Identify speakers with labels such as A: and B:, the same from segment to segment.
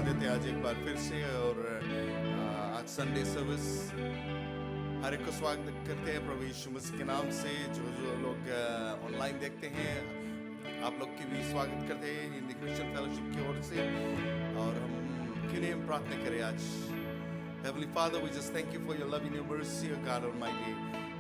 A: देते हैं आज एक बार फिर से। और आज संडे सर्विस हर एक को स्वागत करते हैं प्रभु यीशु मसीह के नाम से। जो लोग ऑनलाइन देखते हैं आप लोग की भी स्वागत करते हैं हिंदी क्रिश्चियन फेलोशिप की ओर से। और हम क्यों नहीं हम प्रार्थना करें आज। Heavenly Father, we just thank you for your love and your mercy, O God Almighty.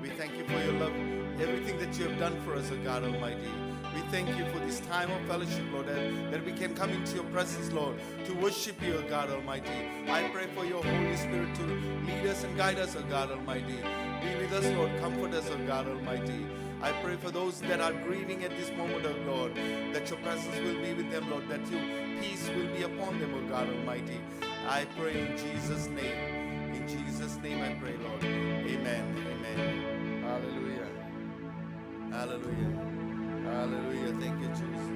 A: We thank you for your love, everything that you have done for us, O God Almighty. We thank you for this time of fellowship, Lord, that we can come into your presence, Lord, to worship you, O God Almighty. I pray for your Holy Spirit to lead us and guide us, O God Almighty. Be with us, Lord. Comfort us, O God Almighty. I pray for those that are grieving at this moment, O Lord, that your presence will be with them, Lord, that your peace will be upon them, O God Almighty. I pray in Jesus' name. In Jesus' name I pray, Lord. Amen. Amen. Hallelujah. Hallelujah. Hallelujah. Thank you, Jesus.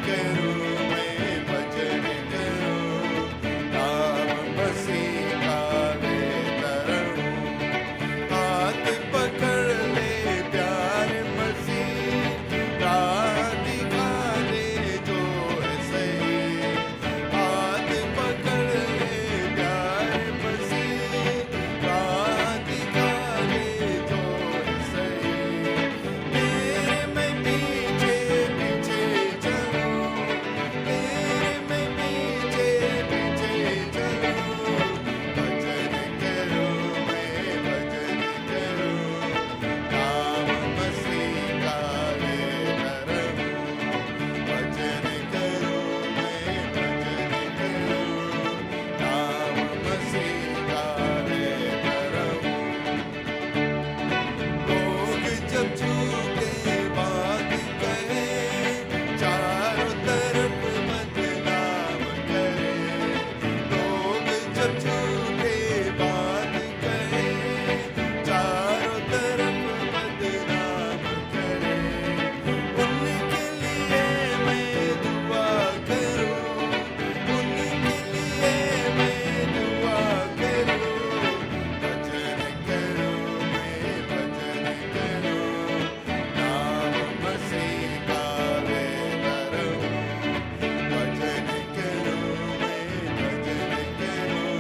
A: करूं मैं भजन करूं, नाम मसीह का लेता रहूं। हाथ पकड़ ले प्यारे मसीह, राह दिखा दे जो है सही। हाथ पकड़ ले प्यारे मसीह, राह दिखा दे जो है सही। तेरे मैं पीछे पीछे चलूं, तेरे मैं पीछे पीछे चलूं। भजन करूं मैं भजन करूं, नाम मसीह का लेता रहूं। भजन करूं मैं भजन करूं, नाम मसीह का लेता रहूं। लोग जब झूठे बात कहे, चारों तरफ बदनाम करे। लोग जब झूठे बात कहे, चारों तरफ बदनाम करे। उनके लिए मैं दुआ करूं, उनके लिए मैं दुआ करूं। भजन करूं मैं भजन करूं, नाम मसीह का लेता रहूं। भजन करूं मैं भजन करूं,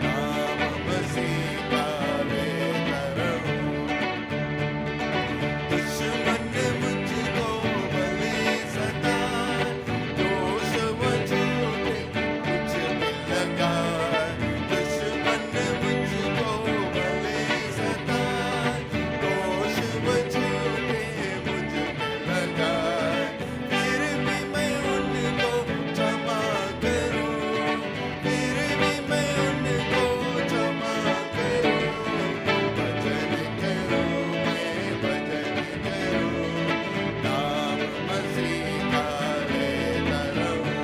A: नाम मसीह का लेता रहूं। दुश्मन मुझको भले सताए, दोष वो झूठे मुझ पे लगाए। दुश्मन मुझको भले सताए, दोष वो झूठे मुझ पे लगाए। फिर भी मैं उनको क्षमा करूं, फिर भी मैं उनको क्षमा करूं। भजन करूं मैं भजन करूं, नाम मसीह का लेता रहूं।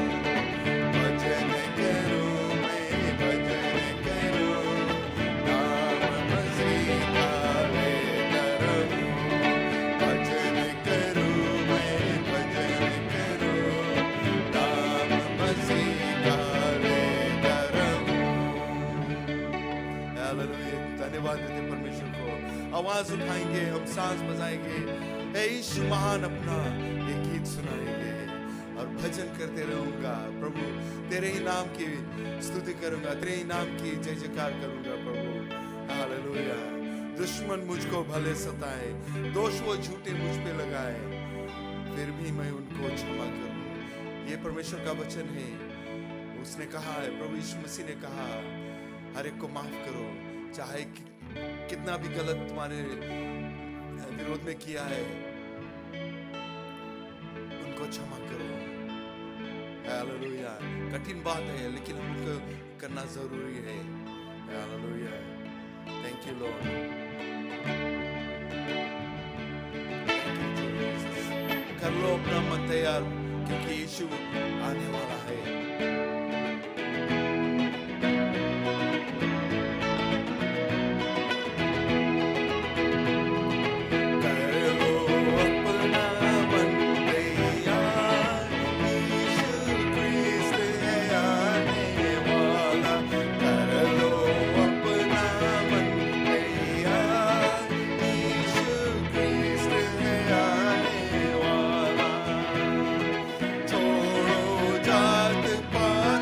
A: भजन करूं मैं भजन करूं, नाम मसीह का लेता रहूं। भजन करूं मैं भजन करूं, नाम मसीह का लेता रहूं। हालेलुया, धन्यवाद देते परमेश्वर को। आवाज उठाएंगे, हम सांस बजाएंगे, हे यीशु महान अपना ये गीत सुनाएंगे और भजन करते रहूंगा। प्रभु तेरे ही नाम की स्तुति करूंगा, तेरे ही नाम की जय जयकार करूंगा प्रभु। हालेलुया। दुश्मन मुझको भले सताए, दोष वो झूठे मुझ पे लगाए, फिर भी मैं उनको क्षमा करूं। ये परमेश्वर का वचन है। उसने कहा है, प्रभु यीशु मसीह ने कहा, हर एक को माफ करो, चाहे कितना भी गलत तुम्हारे विरोध में किया है, उनको क्षमा करो। हालेलुया। कठिन बात है, लेकिन हमको करना जरूरी है। हालेलुया। Thank you Lord. कर लो अपना मन तैयार, क्योंकि यीशु आने वाला है। छोड़ो जात पात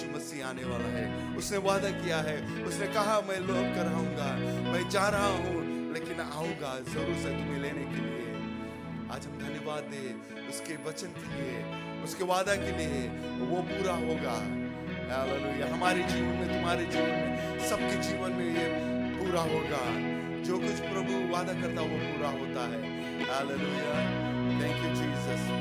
A: यीशु मसीह आने वाला है। उसने वादा किया है, उसने कहा मैं लौट कर आऊंगा, मैं जा रहा हूँ लेकिन आऊंगा जरूर से तुम्हें लेने के लिए। आज हम धन्यवाद दे उसके वचन के लिए, उसके वादा के लिए, वो पूरा होगा। हालेलुया। हमारे जीवन में, तुम्हारे जीवन में, सबके जीवन में ये पूरा होगा। जो कुछ प्रभु वादा करता वो पूरा होता है। Hallelujah. Thank you Jesus.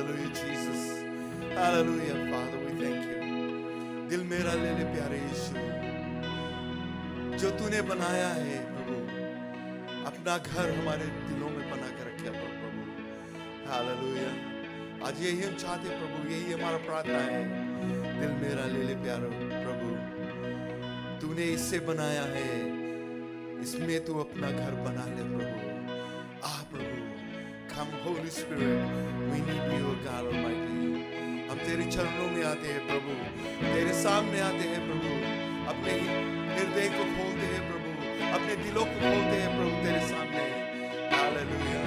A: Hallelujah, Jesus. Hallelujah, Father, we thank you. दिल मेरा ले ले प्यारे यीशु, जो तूने बनाया है प्रभु, अपना घर हमारे दिलों में बना के रखे प्रभु। हालेलुया। आज यही हम चाहते प्रभु, यही हमारा प्रार्थना है। दिल मेरा ले ले प्यारे प्रभु, तूने इससे बनाया है, इसमें तू अपना घर बना ले प्रभु। प्रभु, come Holy Spirit, we need you, God Almighty. हम तेरे चरणों में आते हैं प्रभु, तेरे सामने आते हैं प्रभु, अपने हृदय को खोलते हैं प्रभु, अपने दिलों को खोलते हैं प्रभु तेरे सामने। हालेलुया।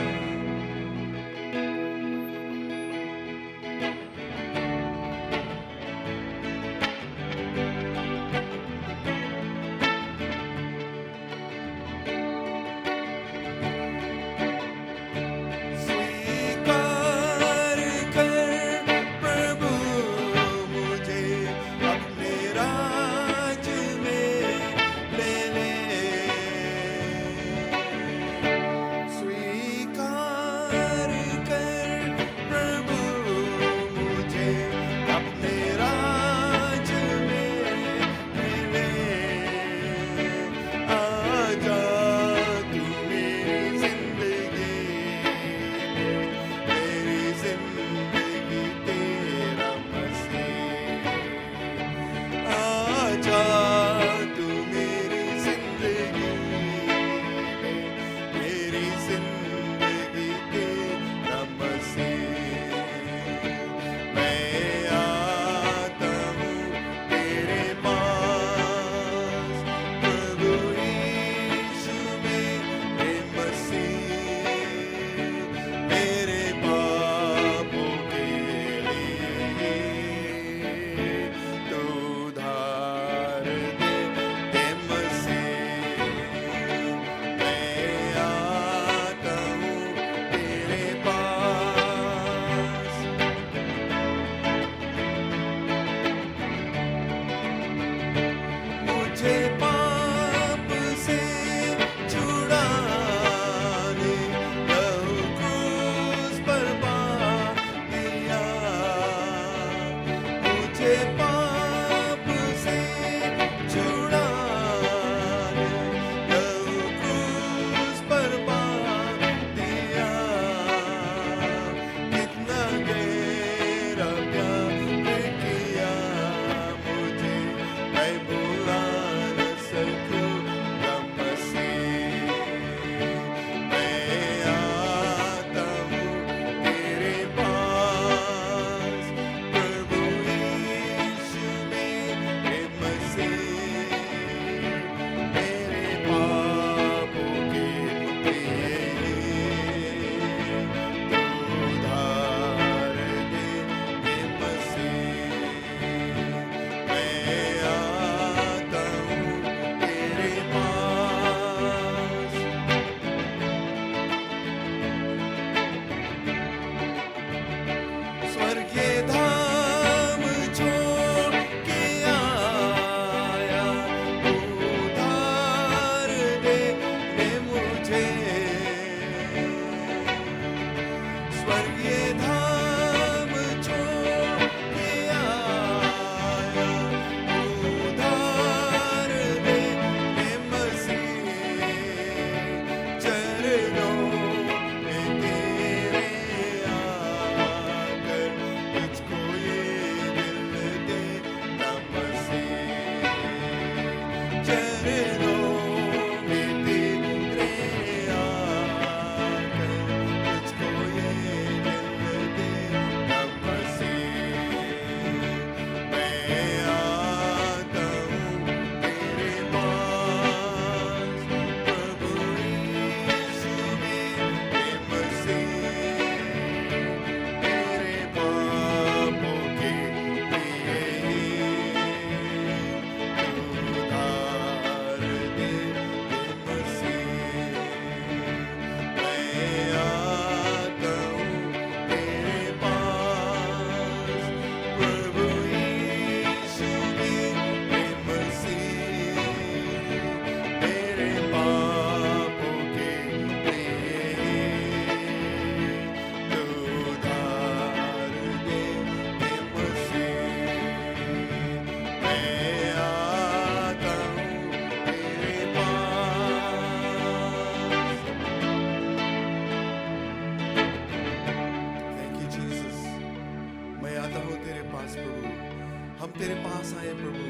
A: पास आए प्रभु,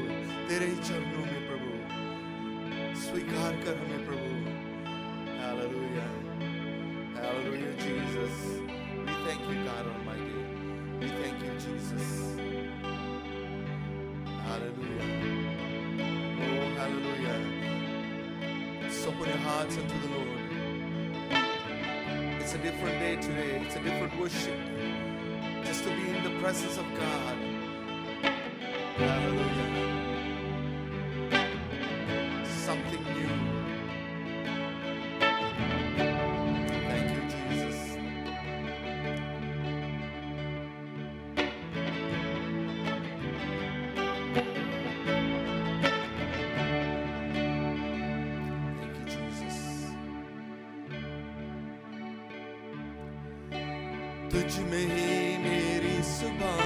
A: तेरे ही चरणों में प्रभु, स्वीकार कर हमें प्रभु। Hallelujah, hallelujah Jesus, we thank you God Almighty, we thank you Jesus, hallelujah, oh hallelujah. So open your hearts unto the Lord. It's a different day today, it's a different worship, just to be in the presence of God. Hallelujah. Something new. Thank you, Jesus. Thank you, Jesus. तुझ में ही मेरी सुबह,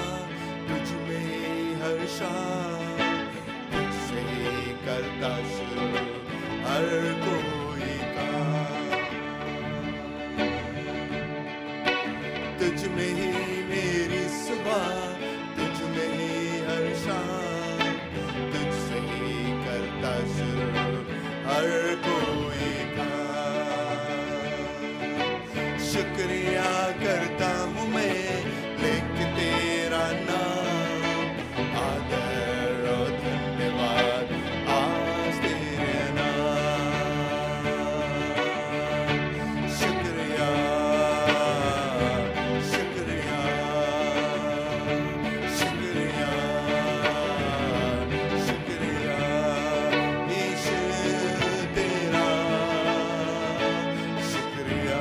A: तुझ में ही हर शाम, तुझसे ही करता शुरू हर कोई काम। तुझ में ही मेरी सुबह, तुझ में ही हर शाम, तुझसे ही करता शुरू हर कोई काम। शुक्रिया करता हूँ मैं लेके तेरा नाम, आदर और धन्यवाद आज तेरे नाम। शुक्रिया शुक्रिया शुक्रिया शुक्रिया यीशु तेरा, शुक्रिया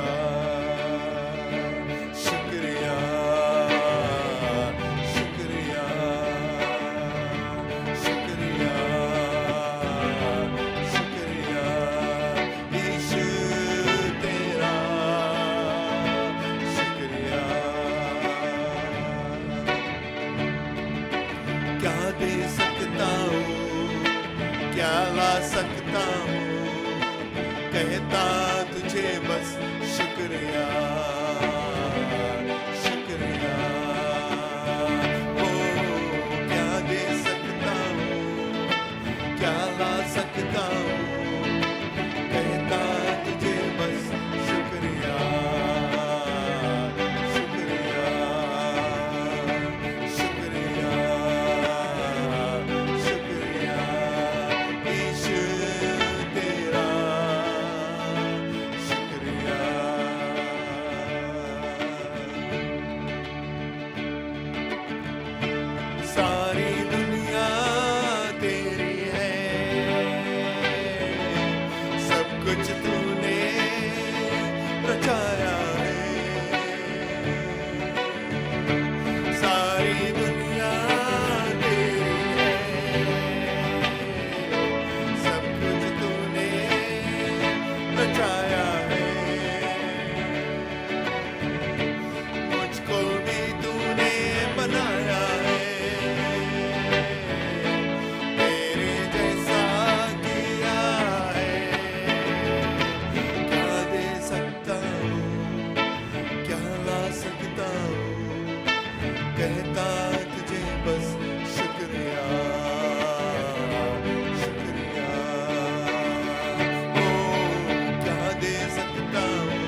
A: शुक्रिया शुक्रिया शुक्रिया शुक्रिया यीशु तेरा, शुक्रिया। क्या दे सकता हूँ, क्या ला सकता हूँ, कहता तुझे बस शुक्रिया शुक्रिया। ओ क्या दे सकता हूँ, क्या ला सकता हूँ, कहता तुझे बस शुक्रिया शुक्रिया शुक्रिया शुक्रिया यीशु तेरा, शुक्रिया। सारी दुनिया तेरी है, सब कुछ तूने रचाया है। सारी दुनिया तेरी है, सब कुछ तूने रचाया है। मुझको भी तूने बनाया है, तेरे जैसा किया है। क्या दे सकता हूँ, क्या ला सकता हूँ, कहता तुझे बस शुक्रिया शुक्रिया। ओ क्या दे सकता हूँ,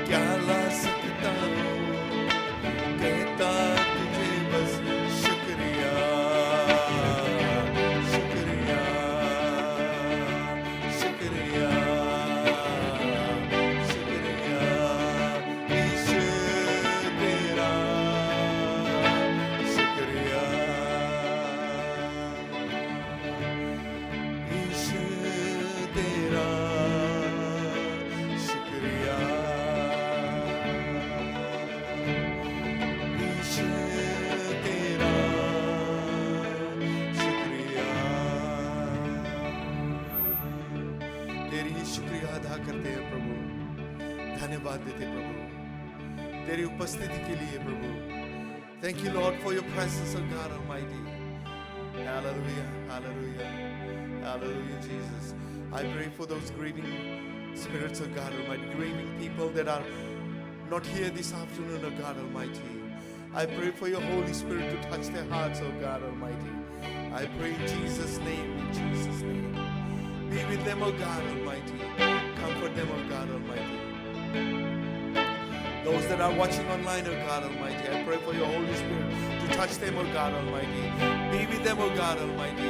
A: क्या ला सकता हूँ, कहता तुझे बस शुक्रिया शुक्रिया शुक्रिया शुक्रिया यीशु तेरा, शुक्रिया यीशु तेरा, शुक्रिया यीशु तेरा, शुक्रिया। तेरी ही शुक्रिया अदा करते हैं प्रभु, धन्यवाद देते प्रभु तेरी उपस्थिति के लिए प्रभु। Thank you Lord for your presence, oh God Almighty. Hallelujah, hallelujah, hallelujah Jesus. I pray for those grieving spirits, oh God Almighty, grieving people that are not here this afternoon, oh God Almighty. I pray for your Holy Spirit to touch their hearts, oh God Almighty. I pray in Jesus' name, in Jesus' name. Be with them, oh God Almighty. Comfort them, oh God Almighty. Those that are watching online, oh God Almighty, I pray for your Holy Spirit to touch them, oh God Almighty. Be with them, oh God Almighty,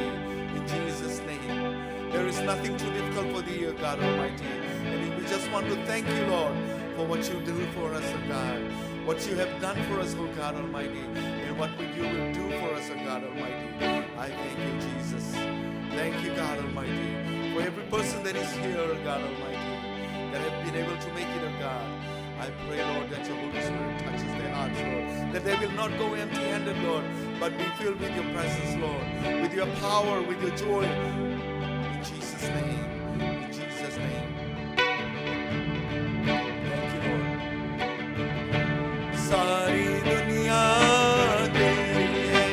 A: in Jesus' name. There is nothing too difficult for thee, oh God Almighty. And we just want to thank you, Lord, for what you do for us, oh God. What you have done for us, oh God Almighty, and what you will do for us, oh God Almighty. I thank you, Jesus. Thank you, God Almighty, for every person that is here, oh God Almighty, that have been able to make it, oh God. I pray, Lord, that your Holy Spirit touches their hearts, Lord, that they will not go empty-handed, Lord, but be filled with your presence, Lord, with your power, with your joy. In Jesus' name, in Jesus' name. Thank you, Lord. सारी दुनिया तेरी है,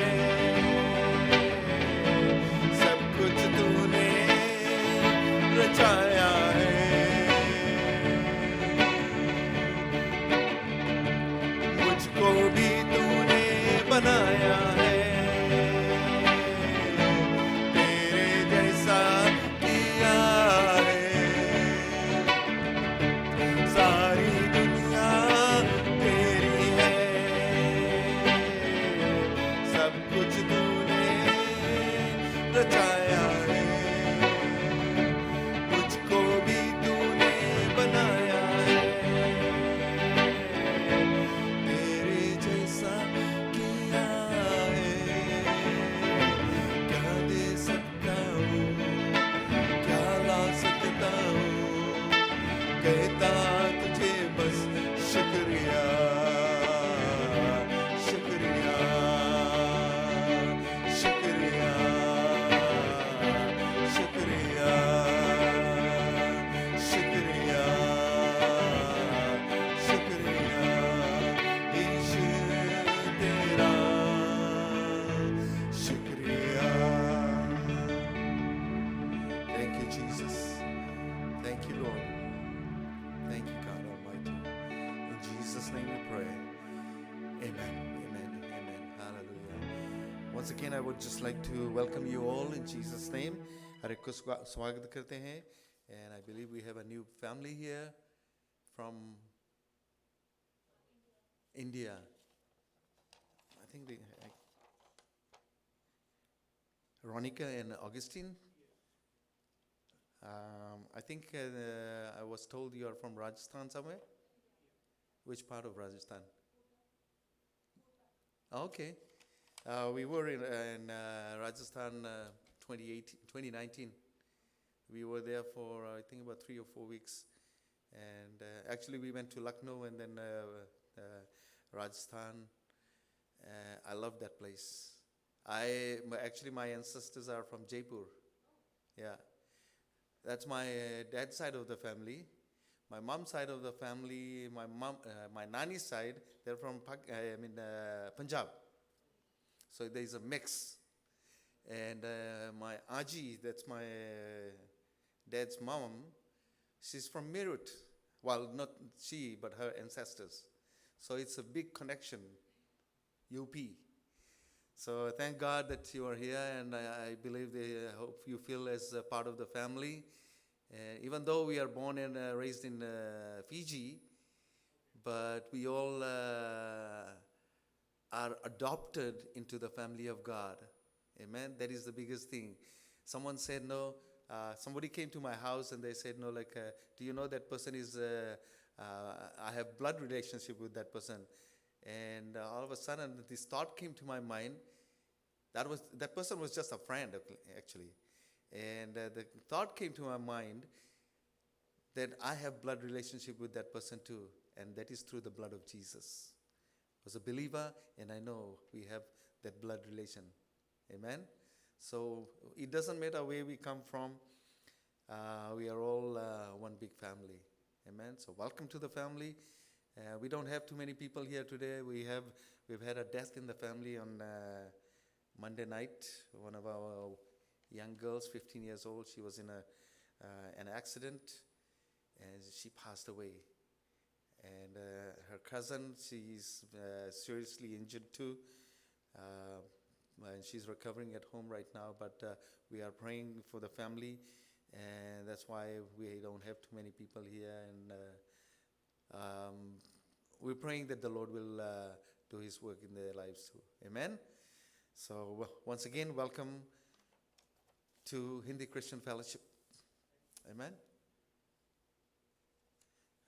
A: सब कुछ तूने रचाया है, मुझको भी तूने बनाया है, तेरे जैसा किया है, सारी दुनिया तेरी है, सब कुछ तूने रचाया है, मुझको भी तूने बनाया है, तेरे जैसा किया है, क्या दे सकता हूँ, क्या ला सकता हूँ, कहता तुझे बस शुक्रिया, शुक्रिया, शुक्रिया, शुक्रिया, शुक्रिया, शुक्रिया, ईशु तेरा शुक्रिया. Thank you, Jesus. Thank you, Lord. Thank you, God Almighty. In Jesus' name we pray. Amen. Amen. Amen. Hallelujah. Once again, I would just like to welcome you all in Jesus' name. हर एक को स्वागत करते हैं. And I believe we have a new family here from India. I think they, Ronica and Augustine. I think I was told you are from Rajasthan somewhere. Which part of Rajasthan? Okay. We were in Rajasthan 2019. We were there for I think about 3 or 4 weeks. And actually we went to Lucknow and then Rajasthan. I love that place. Actually my ancestors are from Jaipur. Yeah. That's my dad's side of the family. My mom's side of the family, my nanny's side, they're from Punjab. So there's a mix. And my Aji, that's my dad's mom, she's from Meerut. Well, not she, but her ancestors. So it's a big connection, UP. So thank God that you are here, and I believe I hope you feel as a part of the family. Even though we are born and raised in Fiji, but we all are adopted into the family of God. Amen. That is the biggest thing. Someone said no. Somebody came to my house and they said no. Like, do you know that person is? I have blood relationship with that person. And all of a sudden, this thought came to my mind. That person was just a friend, actually. And the thought came to my mind that I have blood relationship with that person too, and that is through the blood of Jesus. I was a believer, and I know we have that blood relation. Amen. So it doesn't matter where we come from. We are all one big family. Amen. So welcome to the family. We don't have too many people here today. We've had a death in the family on Monday night. One of our young girls, 15 years old, she was in an accident and she passed away. and her cousin, she's seriously injured too. Uh, and she's recovering at home right now, but we are praying for the family, and that's why we don't have too many people here. And we're praying that the Lord will do His work in their lives too. Amen. So once again, welcome to Hindi Christian Fellowship. Amen.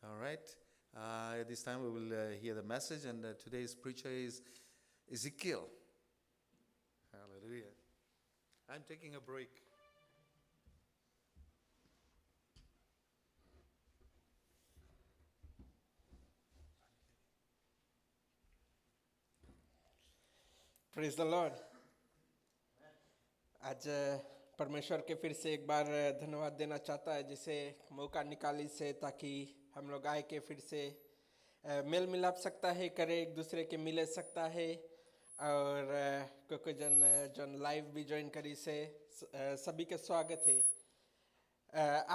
A: All right. At this time, we will hear the message, and today's preacher is Ezekiel. Hallelujah. I'm taking a break.
B: Praise the Lord. आज परमेश्वर के फिर से एक बार धन्यवाद देना चाहता है जिसे मौका निकाली से, ताकि हम लोग आए के फिर से मेल मिलाप सकता है करे, एक दूसरे के मिले सकता है, और कोई जन लाइव भी ज्वाइन करी से सभी के स्वागत है।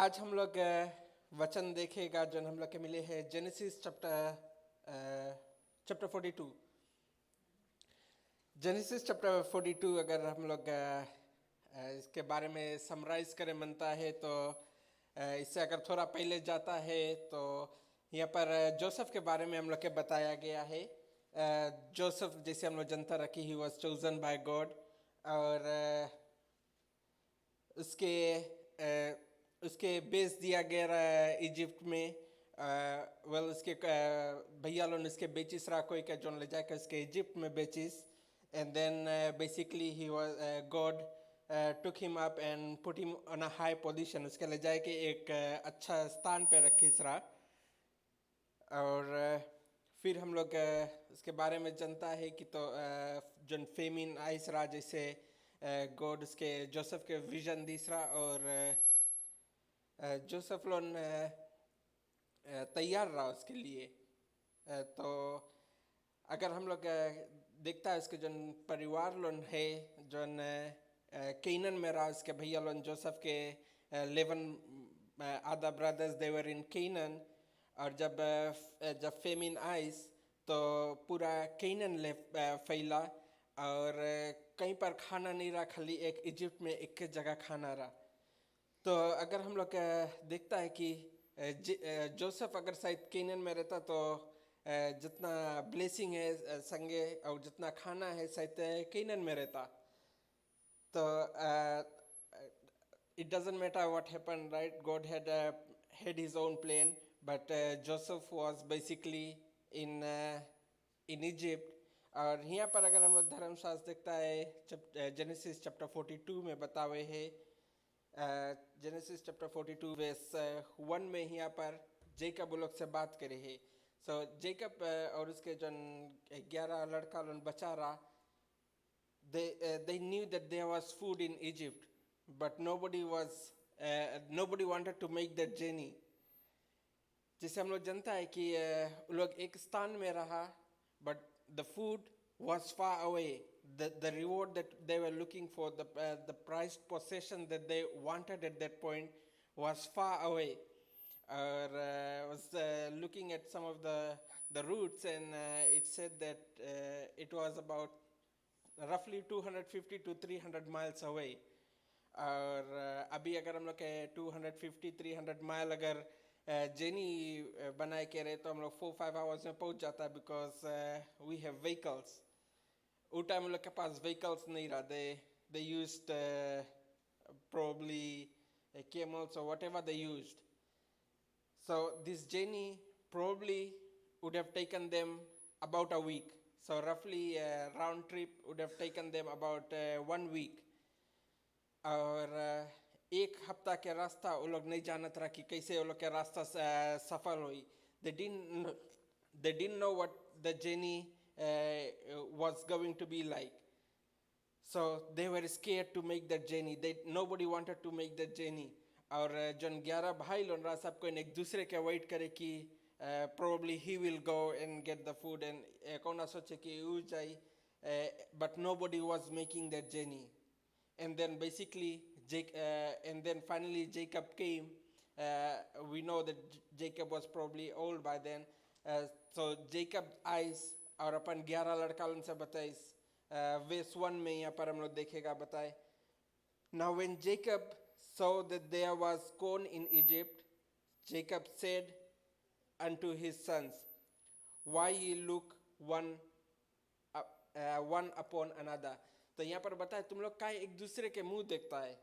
B: आज हम लोग वचन देखेगा जो हम लोग के मिले हैं जेनेसिस चैप्टर 42। जेनेसिस चैप्टर 42 अगर हम लोग इसके बारे में समराइज करें बनता है तो इससे अगर थोड़ा पहले जाता है तो यहाँ पर जोसेफ के बारे में हम लोग के बताया गया है। जोसेफ जैसे हम लोग जनता रखी, he was chosen by God, और उसके बेच दिया गया इजिप्ट में। वेल उसके भैया लोग उसके बेचिस रहा कोई का जोन ले जाकर उसके इजिप्ट में बेचिस, and then basically he was God took him up and put him on a high position, उसके ले जाए कि एक अच्छा स्थान पे रखिस रहा। और फिर हम लोग उसके बारे में जानता है कि तो जन फेमिन आइस रहा, जैसे गॉड उसके जोसेफ के विजन दिस रहा, और जोसेफ लोन तैयार रहा उसके लिए। तो अगर हम लोग देखता है उसके जन परिवार लोन है जोन केनन में रहा, उसके भैया लोन जोसेफ के 11 other brothers they were in Canaan, और जब फेमिन आइस तो पूरा केनन ले फैला, और कहीं पर खाना नहीं रहा, खाली एक इजिप्ट में एक जगह खाना रहा। तो अगर हम लोग देखता है कि जोसेफ अगर शायद केनन में रहता तो जितना ब्लेसिंग है संगे और जितना खाना है शायद केनन में रहता। तो it doesn't matter what happened, right? God had his own plan, but Joseph was basically in Egypt. और यहाँ पर अगर हम लोग धर्मशास्त्र देखता है जेनेसिस चैप्टर 42 में बतावे है, जेनेसिस चैप्टर 42 वर्स 1 में यहाँ पर जेकब लोग से बात करे है। सो जेकब और उसके जन 11 लड़का लोग बचा रहा, they knew that there was food in Egypt, but nobody wanted to make that journey. जैसे हम लोग जानता है कि लोग एक स्थान में रहा, but the food was far away. The reward that they were looking for, the prized possession that they wanted at that point was far away. Was looking at some of the routes, and it said that it was about roughly 250 to 300 miles away. और अभी अगर हम लोग के 250-300 mile अगर jenny बनाए के रहे तो हम लोग 4-5 आवर्स में पहुंच जाता है, बिकॉज वी हैव व्हीकल्स। उस टाइम हम लोग के पास व्हीकल्स नहीं रहा, they used probably camels or whatever they used. So this journey probably would have taken them about a week. So roughly round trip would have taken them about 1 week. और एक हफ्ता के रास्ता वो लोग नहीं जानत रहा कि कैसे वो लोग के रास्ता सफल हुई। They didn't know what the journey was going to be like. So they were scared to make that journey. Nobody wanted to make that journey. और जन 11 भाई लोग रहा, सबको एक दूसरे के वेट करे कि probably he will go and get the food, and कौन सोचे कि वो जाए, but nobody was making that journey. And then basically and then finally Jacob came. We know that Jacob was probably old by then, So Jacob eyes और अपन 11 लड़का उनसे बताइस verse 1 में यहाँ पर हम लोग देखेगा बताए. Now when Jacob saw that there was corn in Egypt, Jacob said unto his sons, why ye look one upon another. तो यहाँ पर बताए तुम लोग काहे एक दूसरे के मुंह देखता है,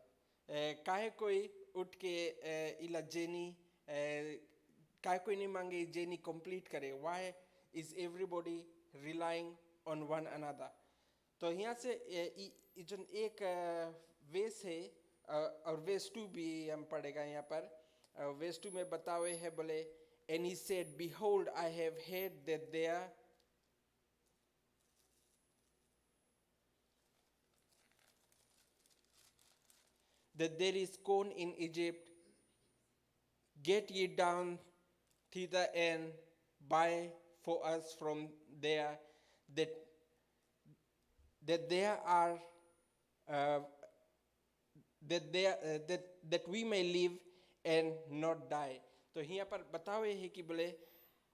B: काहे कोई उठ के इला जेनी काहे कोई नहीं मांगे जेनी कंप्लीट करे. Why is everybody relying on one another. तो यहाँ से जो एक वेस है और वेस 2 भी हम पढ़ेगा यहाँ पर. वेस 2 में बतावे है बोले, and he said, behold, I have heard that there is corn in Egypt. Get ye down thither and buy for us from there, that there are that we may live and not die. तो यहाँ पर बतावे है कि बोले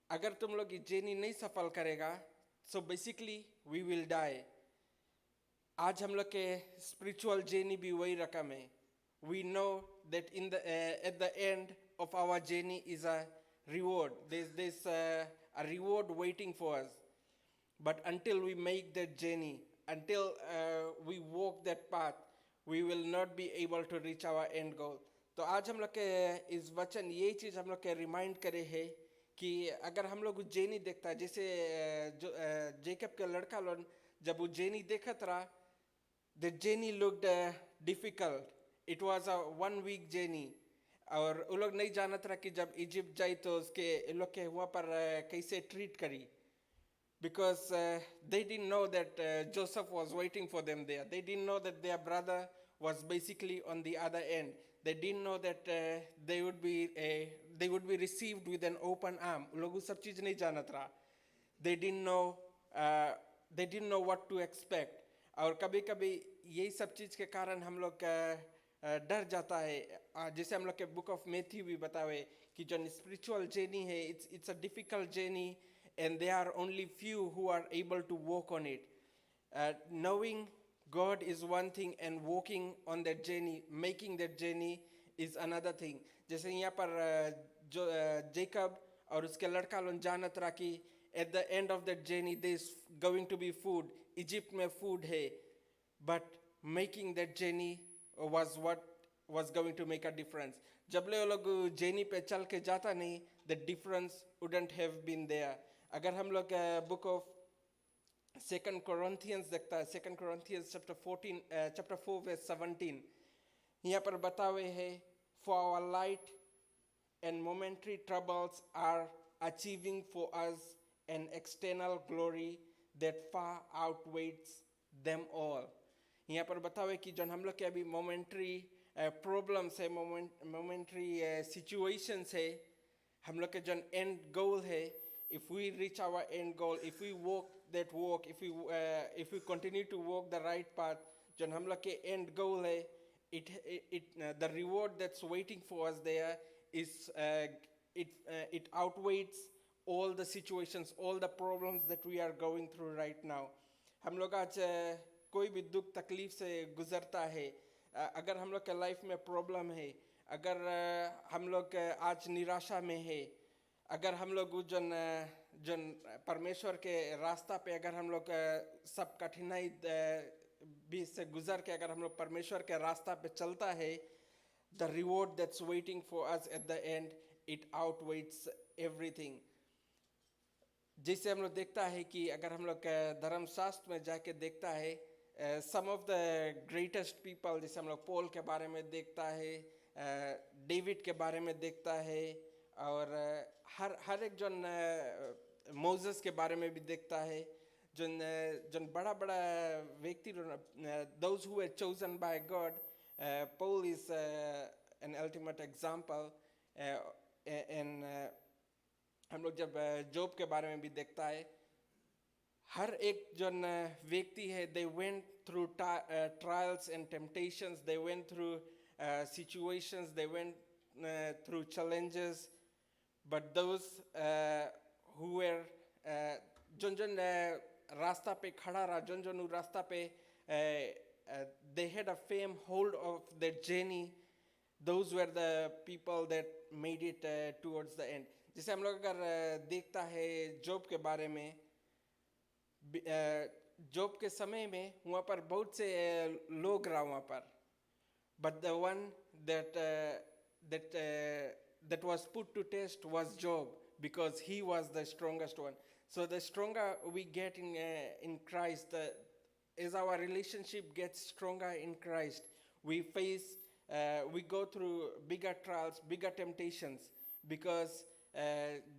B: अगर तुम लोग ये जेनी नहीं सफल करेगा, so basically we will die. आज हम लोग के spiritual journey भी वही रकम है. We know that at the end of our journey is a reward. There's a reward waiting for us. But until we make that journey, until we walk that path, we will not be able to reach our end goal. तो आज हम लोग के इस वचन ये चीज़ हम लोग के रिमाइंड करे है कि अगर हम लोग जेनी देखता है, जैसे जो जेकब के लड़का लोग जब वो जेनी देखत रहा, the journey looked difficult. It was a 1 week journey. और वो लोग नहीं जानत रहा कि जब इजिप्ट जाए तो उसके लोग के वहाँ पर कैसे ट्रीट करी. Because they didn't know that Joseph was waiting for them there. They didn't know that their brother was basically on the other end. They didn't know that they would be received with an open arm. लोग वो सब चीज़ नहीं जानत रहा. They didn't know what to expect. और कभी-कभी यही सब चीज़ के कारण हम लोग डर जाता है. जैसे हम लोग के बुक ऑफ मैथ्यू भी बतावे कि जो स्पिरिचुअल जर्नी है, it's a difficult journey and there are only few who are able to walk on it. Knowing God is one thing and walking on that journey, making that journey is another thing. जैसे यहाँ पर जो Jacob और उसके लड़का लोग जानत रहा कि at the end of that journey there is going to be food. Egypt में food है, but making that journey was what was going to make a difference. जब ले वो लोग journey पे चल के जाता नहीं, the difference wouldn't have been there. अगर हम लोग book of 2 Corinthians देखता है, 2 Corinthians chapter 4 verse 17, यहाँ पर बतावे है, for our light and momentary troubles are achieving for us an external glory that far outweighs them all. यहाँ पर बतावे कि जन हम लोग के अभी momentary problems है, momentary situations है, हम लोग के जन end goal है, if we reach our end goal, if we walk that walk, if we continue to walk the right path, जन हम लोग के end goal है, the reward that's waiting for us there is it outweighs all the situations, all the problems that we are going through right now. हम लोग आज कोई भी दुख तकलीफ से गुजरता है, अगर हम लोग के लाइफ में प्रॉब्लम है, अगर हम लोग आज निराशा में है, अगर हम लोग जन परमेश्वर के रास्ता पे अगर हम लोग सब कठिनाई भी से गुजर के अगर हम लोग परमेश्वर के रास्ता पे चलता है, the reward that's waiting for us at the end, it outweighs everything. जैसे हम लोग देखता है कि अगर हम लोग धर्मशास्त्र में जाके देखता है, some of the greatest people, जैसे हम लोग पॉल के बारे में देखता है, डेविड के बारे में देखता है, और हर एक जन मोसेस के बारे में भी देखता है, जन बड़ा बड़ा व्यक्ति, those who were chosen by God. Paul is an ultimate example. And हम लोग जब जॉब के बारे में भी देखता है, हर एक जन व्यक्ति है, they went through trials and temptations, they went through situations, they went through challenges, but those who were zone zone रास्ता पे खड़ा रहा जोन जोन उ रास्ता पे they had a firm hold of their journey. Those were the people that made it towards the end. जैसे हम लोग अगर देखता है जॉब के बारे में, जॉब के समय में वहाँ पर बहुत से लोग रहा वहाँ पर, but the one that that was put to test was Job, because he was the strongest one. So the stronger we get in Christ, as our relationship gets stronger in Christ, we go through bigger trials, bigger temptations, because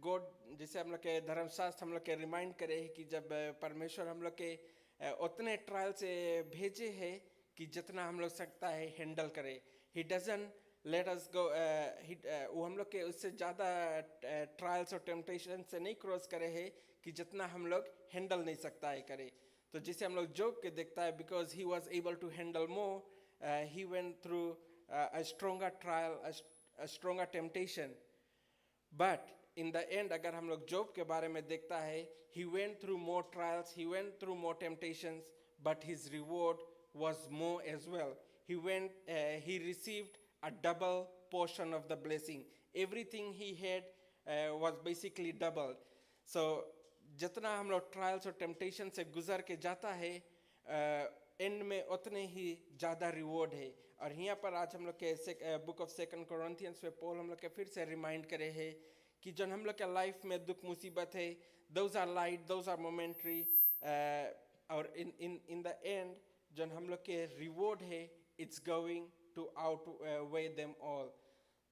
B: God, जैसे हम लोग के धर्मशास्त्र हम लोग के remind करे है कि जब परमेश्वर हम लोग के उतने ट्रायल से भेजे है कि जितना हम लोग सकता है हैंडल करे. He doesn't let us go, वो हम लोग के उससे ज़्यादा ट्रायल्स और टेम्पटेशन से नहीं क्रॉस करे है कि जितना हम लोग हैंडल नहीं सकता है करे. तो जिसे हम लोग जॉब के देखता है, because he was able to handle more, he went through a stronger trial, a stronger temptation. But in the end, अगर हम लोग जॉब के बारे में देखता है, he went through more trials, he went through more temptations, but his reward was more as well. He received a double portion of the blessing. Everything he had was basically doubled. So जितना हम लोग trials और temptation से गुजर के जाता है, and में उतने ही ज़्यादा रिवॉर्ड है. और यहाँ पर आज हम लोग के बुक ऑफ सेकंड कोरिन्थियंस में पॉल हम लोग के फिर से रिमाइंड करे है कि जो हम लोग के लाइफ में दुख मुसीबत है, those are light, those are momentary, और इन द एंड जो हम लोग के रिवॉर्ड है, it's going to outweigh them all.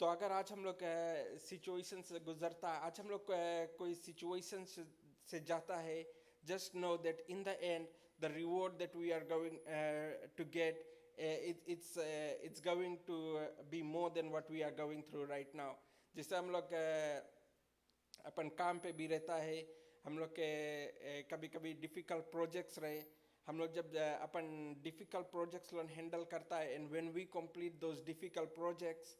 B: तो अगर आज हम लोग सिचुएशन से गुजरता, आज हम लोग कोई सिचुएशन से जाता है, just know that in the end the reward that we are going to get, it's going to be more than what we are going through right now. जैसे हम लोग अपन काम पे भी रहता है, हम लोग के कभी कभी डिफ़िकल्ट प्रोजेक्ट्स रहे, हम लोग जब अपन डिफ़िकल्ट प्रोजेक्ट्स लोग हैंडल करता है, and when we complete those difficult projects,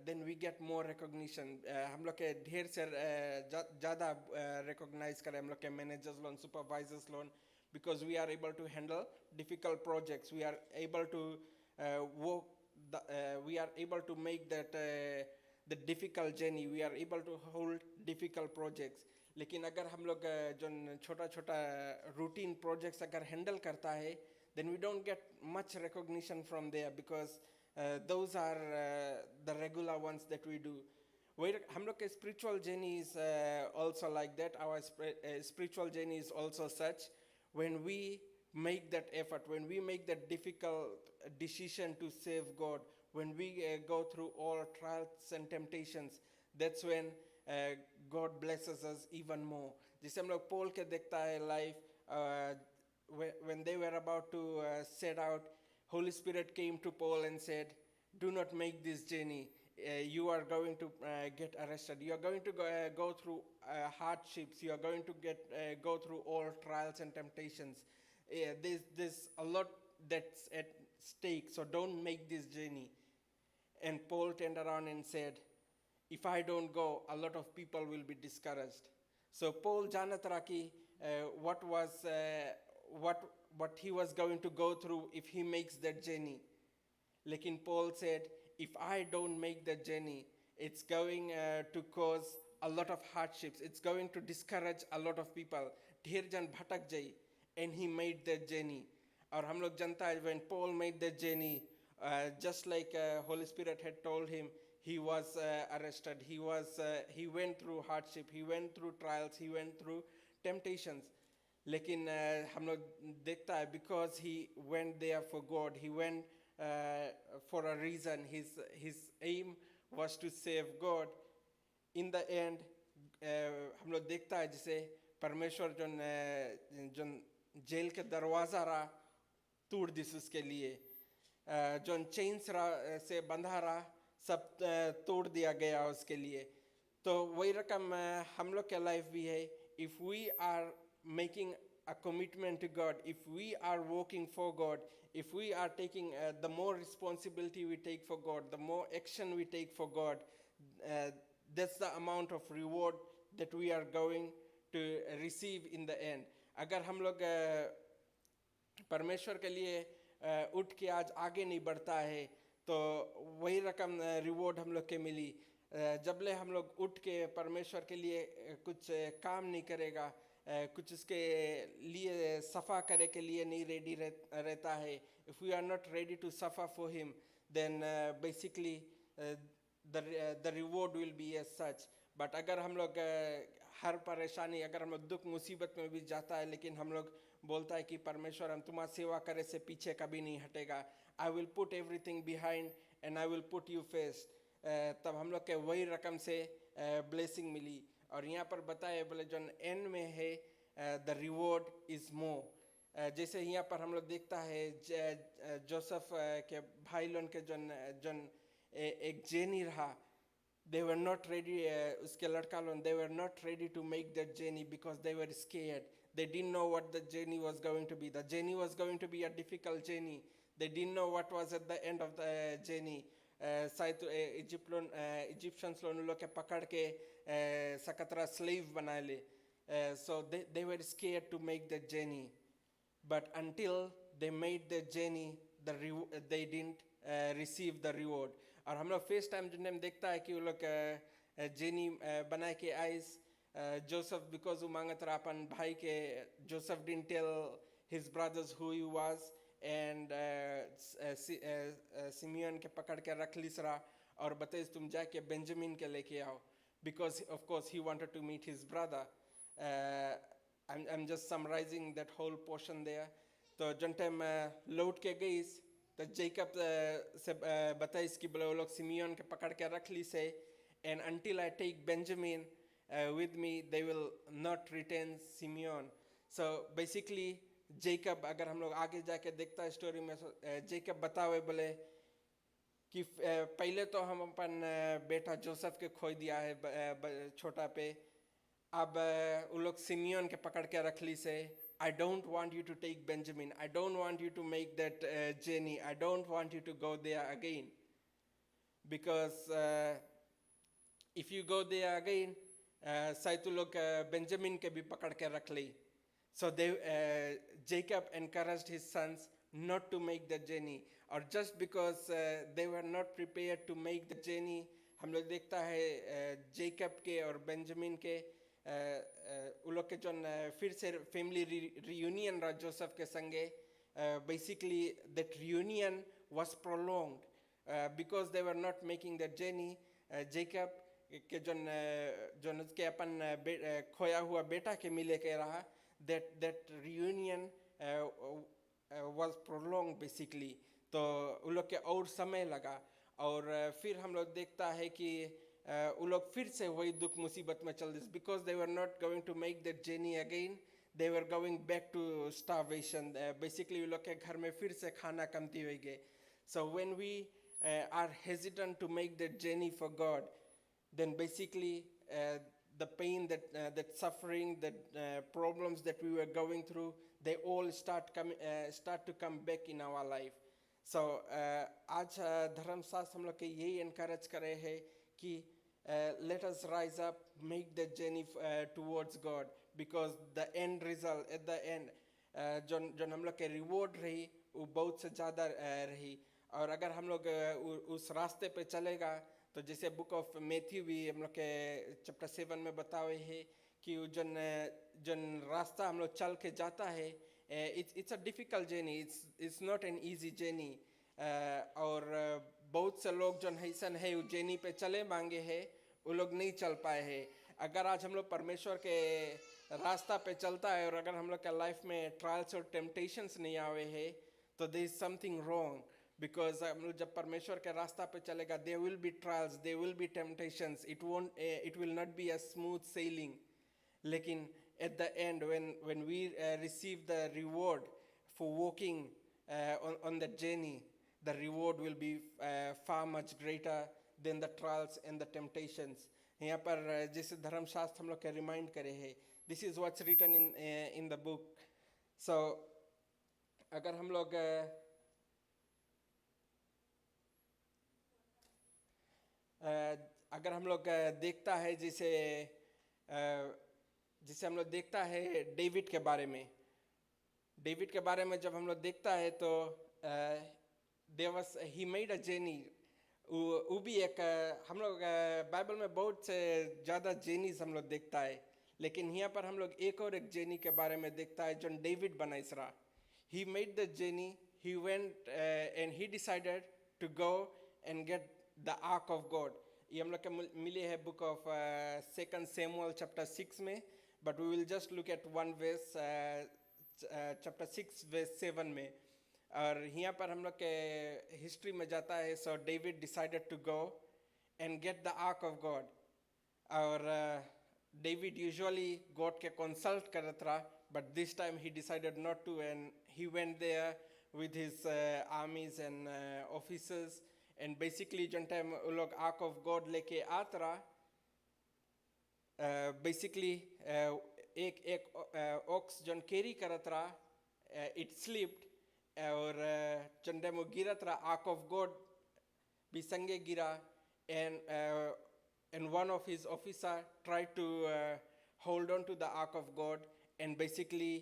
B: then we get more recognition. हम लोग के ढेर से ज़्यादा recognize करें हम लोग के managers लोग, supervisors लोग, because we are able to handle difficult projects. We are able to we are able to make that the difficult journey. We are able to hold difficult projects. लेकिन अगर हम लोग जो छोटा छोटा रूटीन प्रोजेक्ट्स अगर handle करता है, then we don't get much recognition from there, because those are the regular ones that we do. हम लोग के spiritual journey is also like that. Our spiritual journey is also such. When we make that effort, when we make that difficult decision to save God, when we go through all trials and temptations, that's when God blesses us even more. जिसे हम लोग पोल के देखता है life, when they were about to set out, Holy Spirit came to Paul and said, do not make this journey. You are going to get arrested. You are going to go through hardships. You are going to go through all trials and temptations. There's a lot that's at stake, so don't make this journey. And Paul turned around and said, if I don't go, a lot of people will be discouraged. So Paul जानत रहा कि what he was going to go through if he makes that journey. लेकिन Paul said, if I don't make that journey, it's going to cause a lot of hardships. It's going to discourage a lot of people. ढेर जन भटक जाए. And he made that journey. और हम लोग जानता है, when Paul made that journey, just like Holy Spirit had told him, he was arrested. He went through hardship. He went through trials. He went through temptations. लेकिन हम लोग देखता है, because he went there for God. He went for a reason. His aim was to save God. In the end, हम लोग देखता है जिसे परमेश्वर जो जेल के दरवाज़ा रहा तोड़ दिस उसके लिए, जो चेन्स से बंधा रहा सब तोड़ दिया गया उसके लिए. तो वही रकम हम लोग के लाइफ भी है. If we are making a commitment to God, if we are working for God, if we are taking the more responsibility we take for God, the more action we take for God, that's the amount of reward that we are going to receive in the end. अगर हम लोग परमेश्वर के लिए उठ के आज आगे नहीं बढ़ता है तो वही रकम रिवॉर्ड हम लोग के मिली। जबले हम लोग उठ के परमेश्वर के लिए कुछ काम नहीं करेगा, कुछ उसके लिए सफ़ा करे के लिए नहीं रेडी रहता है, if we are not ready to suffer for him, then basically the reward will be as such. But अगर हम लोग हर परेशानी, अगर हम लोग दुख मुसीबत में भी जाता है लेकिन हम लोग बोलता है कि परमेश्वर हम तुम्हारी सेवा करे से पीछे कभी नहीं हटेगा, I will put everything behind and I will put you first, तब हम लोग के वही रकम से ब्लेसिंग मिली। और यहाँ पर बताए बोले जो एंड में है द रिवॉर्ड इज मोर। जैसे यहाँ पर हम लोग देखता है जोसेफ के भाई लोन के जन एक जेनी रहा, they were not ready, उसके लड़का loan they were not ready to make that journey because they were scared. They didn't know what the journey was going to be. The journey was going to be a difficult journey. They didn't know what was at the end of the journey. शायद Egyptians लोग उन लोग के पकड़ के सकतरा slave बना ले, so they were scared to make the journey, but until they made the journey they didn't receive the reward. और हम लोग फर्स्ट टाइम जो हम देखता है कि वो लोग जेनी बना के आइस जोसेफ बिकॉज वो मांगत रहा अपन भाई के, Joseph didn't tell his brothers who he was and simian के पकड़ के रख लिस रहा और बताइए तुम जाके बेंजामिन के लेके आओ, because of course he wanted to meet his brother. I'm just summarizing that whole portion there. तो जन टाइम लौट के गई तो जेकब से बताइस कि बोले वो लोग सिमियन के पकड़ के रख ली से, and until I take Benjamin with me they will not retain Simeon. So basically Jacob, अगर हम लोग आगे जाके देखता है स्टोरी में, जेकब बतावे बोले कि पहले तो हम अपन बेटा जोसेफ के खोई दिया है छोटा पे, अब वो लोग सिमियन के पकड़ के रख ली से, I don't want you to take Benjamin, I don't want you to make that journey, I don't want you to go there again, because if you go there again शायद वो लोग बेंजामिन के भी पकड़ के रख ली. So Jacob encouraged his sons not to make the journey, or just because they were not prepared to make the journey. हम लोग देखता है जेकब के और बेंजामिन के उन लोग के जो फिर से फैमिली रियूनियन रहा जोसेफ के संगे, basically that reunion was prolonged because they were not making the journey. Jacob के जो उसके अपन खोया हुआ बेटा के मिले के रहा, that reunion was prolonged basically. तो उन लोग के और समय लगा और फिर हम लोग देखता है कि उन लोग फिर से वही दुख मुसीबत में चल this, because they were not going to make that journey again, they were going back to starvation. Basically उन लोग के घर में फिर से खाना कमती हुई गए. So when we are hesitant to make that journey for God, then basically the pain, that suffering, that problems that we were going through, they all start to come back in our life. So आज धर्मशास्त्र हम लोग के यही encourage करे है कि let us rise up, make the journey towards God, because the end result at the end जो हम लोग के reward रही वो बहुत से ज़्यादा रही. और अगर हम लोग उस रास्ते पे चलेगा तो जैसे बुक ऑफ मैथ्यू भी हम लोग के चैप्टर 7 में बताए है कि जन रास्ता हम लोग चल के जाता है, it's a difficult journey, it's not an easy journey. और बहुत से लोग जो ऐसन है उस journey पे चले मांगे हैं वो लोग नहीं चल पाए हैं. अगर आज हम लोग परमेश्वर के रास्ता पे चलता है और अगर हम लोग के लाइफ में ट्रायल्स और टेम्पटेशंस नहीं आवे हैं तो there is something wrong. Because हम लोग जब परमेश्वर के रास्ता पे चलेगा, there will be trials, there will be temptations, it will not be a smooth sailing. लेकिन at the end when we receive the reward for walking on the journey, the reward will be far much greater than the trials and the temptations. यहाँ पर जैसे धर्मशास्त्र हम लोग के remind करे है, this is what's written in the book. So अगर हम लोग अगर हम लोग देखता है जैसे जिसे हम लोग देखता है डेविड के बारे में। डेविड के बारे में जब हम लोग देखता है तो ही मेड अ जेनी। वो भी एक हम लोग बाइबल में बहुत से ज़्यादा जेनीज हम लोग देखता है, लेकिन यहाँ पर हम लोग एक और एक जेनी के बारे में देखता है जो डेविड बना इसरा। He made the journey, he went and he decided to go and get the ark of God. ये हम लोग के मिले है बुक ऑफ 2 Samuel chapter 6 में, but we will just look at one verse chapter 6 verse 7 में। और यहाँ पर हम लोग के हिस्ट्री में जाता है, so David decided to go and get the ark of God. और डेविड यूजुअली गॉड के कंसल्ट करता रहा, but this time he decided not to, and he went there with his armies and officers, and basically जन time वो लोग arc of God लेके आता रहा, basically एक एक ऑक्स जन कैरी करत रहा, इट स्लिप्ड, और जन टाइम वो गिरत रहा, आर्क ऑफ गॉड भी संगे गिरा, and one of his officer tried to hold on to the ark of God, and basically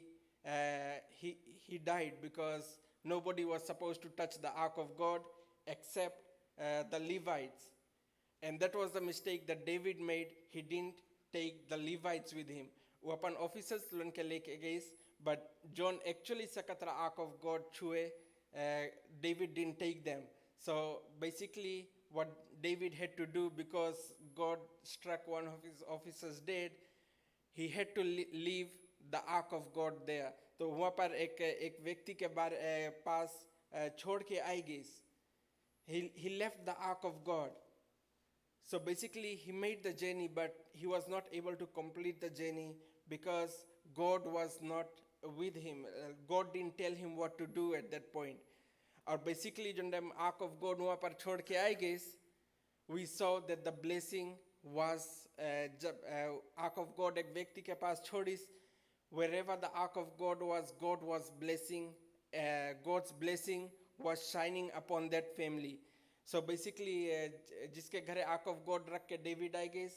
B: he died because nobody was supposed to touch the ark of God except the Levites. And that was the mistake that David made. He didn't take the Levites with him. वो अपन officers लोगों के लेके गए, but John actually सकतरा ark of God छुए, David didn't take them. So basically what David had to do, because God struck one of his officers dead, he had to leave the ark of God there. तो वहाँ पर एक व्यक्ति के पास छोड़ के आई गई. He left the ark of God. So basically he made the journey, but he was not able to complete the journey because God was not with him. God didn't tell him what to do at that point. और basically जब हम ark of God वहाँ पर छोड़ के आई गई, we saw that the blessing was जब ark of God एक व्यक्ति के पास छोड़ी, wherever the ark of God was blessing, God's blessing was shining upon that family. So basically जिसके घरे ark of God रख के David आई गई,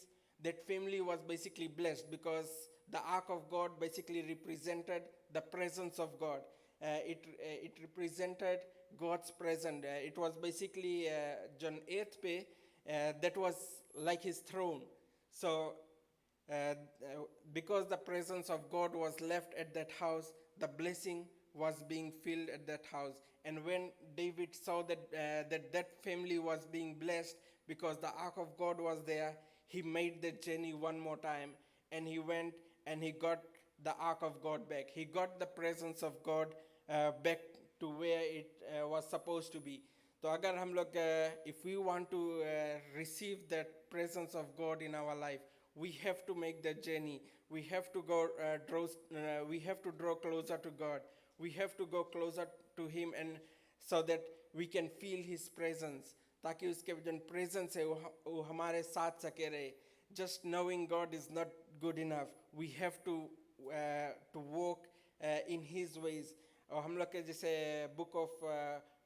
B: that family was basically blessed because the ark of God basically represented the presence of God. It represented God's presence. It was basically John 8 पे, that was like his throne. So because the presence of God was left at that house, the blessing was being filled at that house. And when David saw that that family was being blessed because the ark of God was there, he made the journey one more time, and he went and he got the ark of God back. He got the presence of God back to where it was supposed to be. तो अगर हम लोग if we want to receive that presence of God in our life, we have to make that journey. We have to go we have to draw closer to God. We have to go closer to him, and so that we can feel his presence, ताकि उसके जो presence है वो हमारे साथ सके रहे. Just knowing God is not good enough. We have to walk in his ways. और हम लोग के जैसे book of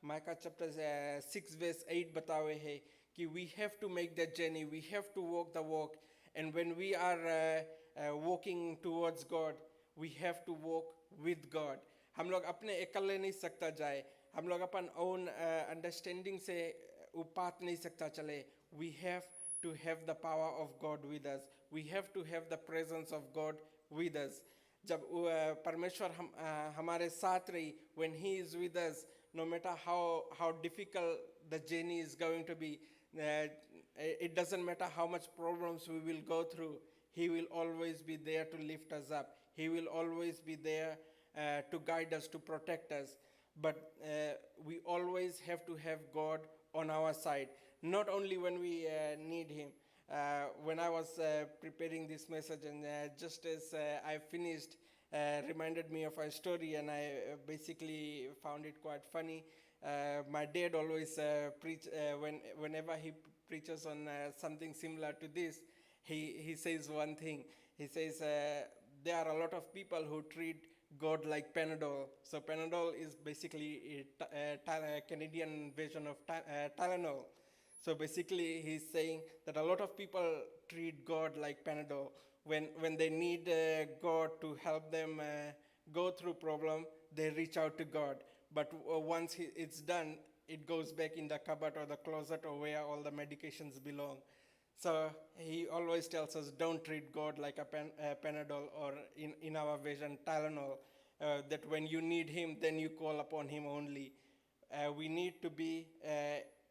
B: Micah chapter 6 verse 8 बतावे है कि we have to make that journey. We have to walk the walk. And when we are walking towards God, we have to walk with God. हम लोग अपने अकेले नहीं सकता जाए, हम लोग अपन own understanding से वो पाथ नहीं सकता चले. We have to have the power of God with us. We have to have the presence of God with us. जब परमेश्वर हमारे साथ रही, when he is with us, no matter how difficult the journey is going to be, it doesn't matter how much problems we will go through, he will always be there to lift us up. He will always be there to guide us, to protect us. But we always have to have God on our side, not only when we need him. When I was preparing this message, and just as I finished, reminded me of a story, and I basically found it quite funny. My dad always whenever he preaches on something similar to this, he says one thing. He says there are a lot of people who treat God like Panadol. So Panadol is basically a Canadian version of Tylenol. So basically he's saying that a lot of people treat God like Panadol. when they need God to help them go through problem, they reach out to God. But once it's done, it goes back in the cupboard or the closet or where all the medications belong. So he always tells us, don't treat God like a Panadol, or in our version, Tylenol, that when you need him, then you call upon him only. We need to be